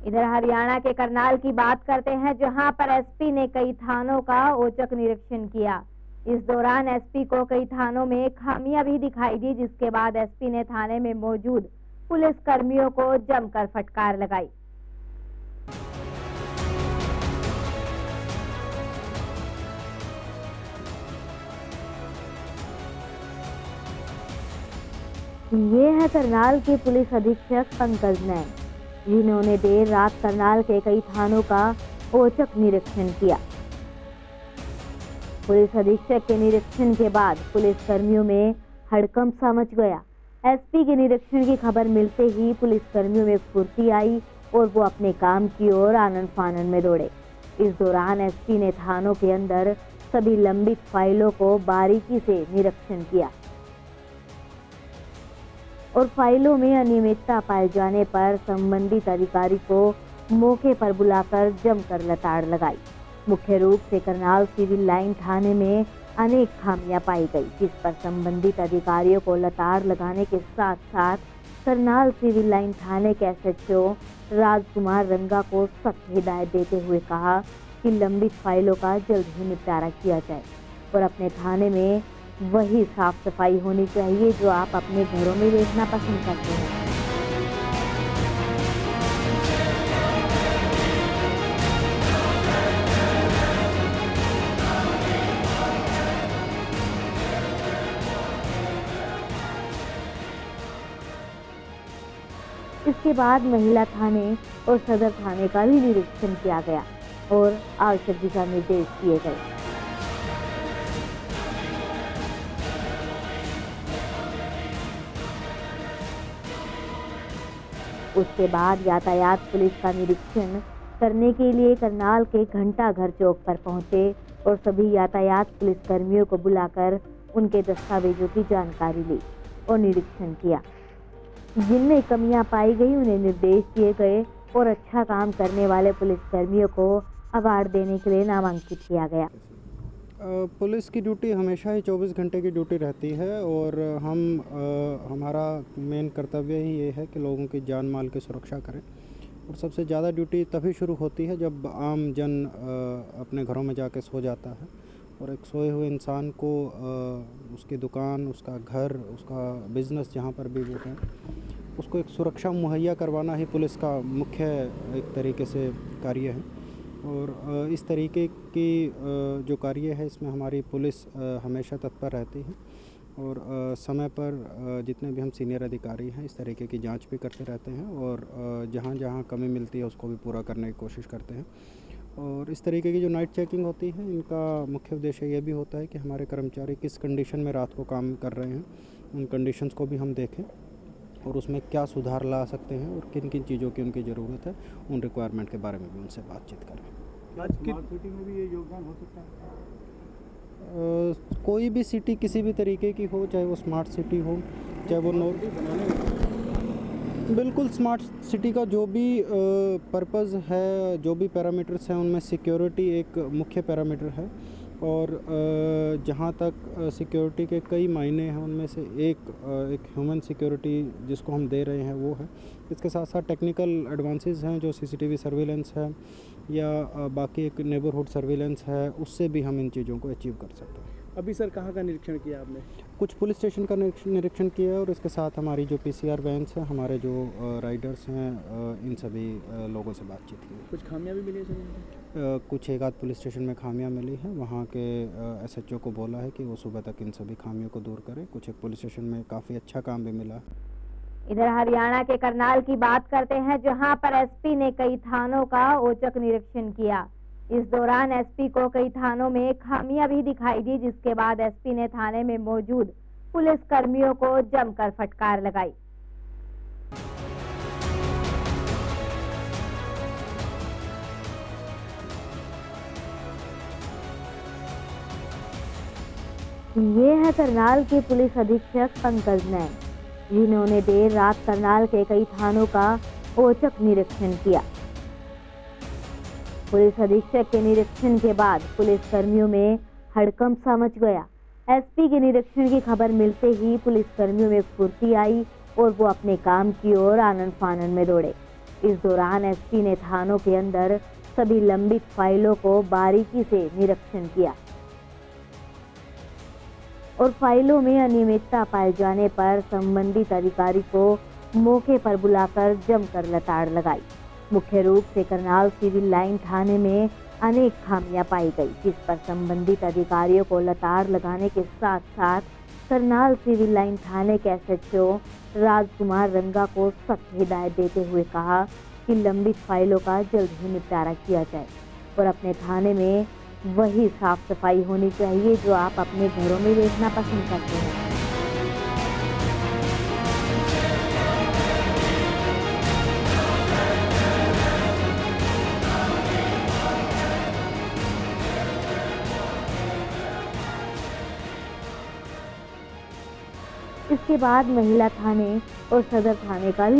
इधर हरियाणा के करनाल की बात करते हैं, जहां पर एसपी ने कई थानों का औचक निरीक्षण किया। इस दौरान एसपी को कई थानों में खामियां भी दिखाई दी, जिसके बाद एसपी ने थाने में मौजूद पुलिस कर्मियों को जमकर फटकार लगाई। ये है करनाल के पुलिस अधीक्षक पंकज नैन, जिन्होंने देर रात करनाल के कई थानों का औचक निरीक्षण किया। पुलिस अधीक्षक के निरीक्षण के बाद पुलिस कर्मियों में हड़कंप सा मच गया। एसपी के निरीक्षण की खबर मिलते ही पुलिस कर्मियों में फुर्ती आई और वो अपने काम की ओर आनन फानन में दौड़े। इस दौरान एसपी ने थानों के अंदर सभी लंबित फाइलों को बारीकी से निरीक्षण किया और फाइलों में अनियमितता पाए जाने पर संबंधित अधिकारी को मौके पर बुलाकर जमकर लताड़ लगाई। मुख्य रूप से करनाल सिविल लाइन थाने में अनेक खामियां पाई गई, जिस पर संबंधित अधिकारियों को लताड़ लगाने के साथ साथ करनाल सिविल लाइन थाने के एसएचओ राजकुमार रंगा को सख्त हिदायत देते हुए कहा कि लंबित फाइलों का जल्द ही निपटारा किया जाए और अपने थाने में वही साफ सफाई होनी चाहिए जो आप अपने घरों में देखना पसंद करते हैं। इसके बाद महिला थाने और सदर थाने का भी निरीक्षण किया गया और आवश्यक दिशा निर्देश दिए गए। उसके बाद यातायात पुलिस का निरीक्षण करने के लिए करनाल के घंटा घर चौक पर पहुंचे और सभी यातायात पुलिस कर्मियों को बुलाकर उनके दस्तावेजों की जानकारी ली और निरीक्षण किया। जिनमें कमियां पाई गई उन्हें निर्देश दिए गए और अच्छा काम करने वाले पुलिस कर्मियों को अवार्ड देने के लिए नामांकित किया गया। पुलिस की ड्यूटी हमेशा ही 24 घंटे की ड्यूटी रहती है और हमारा मेन कर्तव्य ही ये है कि लोगों की जान माल की सुरक्षा करें। और सबसे ज़्यादा ड्यूटी तभी शुरू होती है जब आम जन अपने घरों में जाके सो जाता है और एक सोए हुए इंसान को उसकी दुकान, उसका घर, उसका बिज़नेस जहाँ पर भी वो है, उसको एक सुरक्षा मुहैया करवाना ही पुलिस का मुख्य एक तरीके से कार्य है। और इस तरीके की जो कार्य है इसमें हमारी पुलिस हमेशा तत्पर रहती है और समय पर जितने भी हम सीनियर अधिकारी हैं इस तरीके की जांच भी करते रहते हैं और जहां जहां कमी मिलती है उसको भी पूरा करने की कोशिश करते हैं। और इस तरीके की जो नाइट चेकिंग होती है इनका मुख्य उद्देश्य ये भी होता है कि हमारे कर्मचारी किस कंडीशन में रात को काम कर रहे हैं, उन कंडीशंस को भी हम देखें और उसमें क्या सुधार ला सकते हैं और किन किन चीज़ों की उनकी ज़रूरत है, उन रिक्वायरमेंट के बारे में भी उनसे बातचीत करें। आज स्मार्ट सिटी में भी ये योगदान हो सकता है? कोई भी सिटी किसी भी तरीके की हो, चाहे वो स्मार्ट सिटी हो, चाहे वो बिल्कुल स्मार्ट सिटी का जो भी पर्पज़ है, जो भी पैरामीटर्स हैं उनमें सिक्योरिटी एक मुख्य पैरामीटर है और जहाँ तक सिक्योरिटी के कई मायने हैं उनमें से एक ह्यूमन सिक्योरिटी जिसको हम दे रहे हैं वो है। इसके साथ साथ टेक्निकल एडवांसेस हैं जो सीसीटीवी सर्विलेंस है या बाकी एक नेबरहुड सर्विलेंस है, उससे भी हम इन चीज़ों को अचीव कर सकते हैं। अभी सर कहाँ का निरीक्षण किया आपने? कुछ पुलिस स्टेशन का निरीक्षण किया है और इसके साथ हमारी जो पीसीआर वैन्स हैं, हमारे जो राइडर्स हैं, इन सभी लोगों से बातचीत की। कुछ खामियां भी मिली सर? कुछ एक आध पुलिस स्टेशन में खामियां मिली हैं, वहाँ के एसएचओ को बोला है कि वो सुबह तक इन सभी खामियों को दूर करें। कुछ एक पुलिस स्टेशन में काफ़ी अच्छा काम भी मिला। इधर हरियाणा के करनाल की बात करते हैं, जहां पर एसपी ने कई थानों का औचक निरीक्षण किया। इस दौरान एसपी को कई थानों में खामियां भी दिखाई दी, जिसके बाद एसपी ने थाने में मौजूद पुलिस कर्मियों को जमकर फटकार लगाई। ये है करनाल के पुलिस अधीक्षक पंकज नैन, जिन्होंने देर रात करनाल के कई थानों का औचक निरीक्षण किया। पुलिस अधीक्षक के निरीक्षण के बाद पुलिस कर्मियों में हड़कंप सा मच गया। एसपी के निरीक्षण की खबर मिलते ही पुलिस कर्मियों में फुर्ती आई और वो अपने काम की ओर आनन फानन में दौड़े। इस दौरान एसपी ने थानों के अंदर सभी लंबित फाइलों को बारीकी से निरीक्षण किया और फाइलों में अनियमितता पाए जाने पर संबंधित अधिकारी को मौके पर बुलाकर जमकर लताड़ लगाई। मुख्य रूप से करनाल सिविल लाइन थाने में अनेक खामियां पाई गई, जिस पर संबंधित अधिकारियों को लताड़ लगाने के साथ साथ करनाल सिविल लाइन थाने के एसएचओ राजकुमार रंगा को सख्त हिदायत देते हुए कहा कि लंबित फाइलों का जल्द ही निपटारा किया जाए और अपने थाने में वही साफ सफाई होनी चाहिए जो आप अपने घरों में देखना पसंद करते हैं। इसके बाद महिला थाने और सदर थाने का भी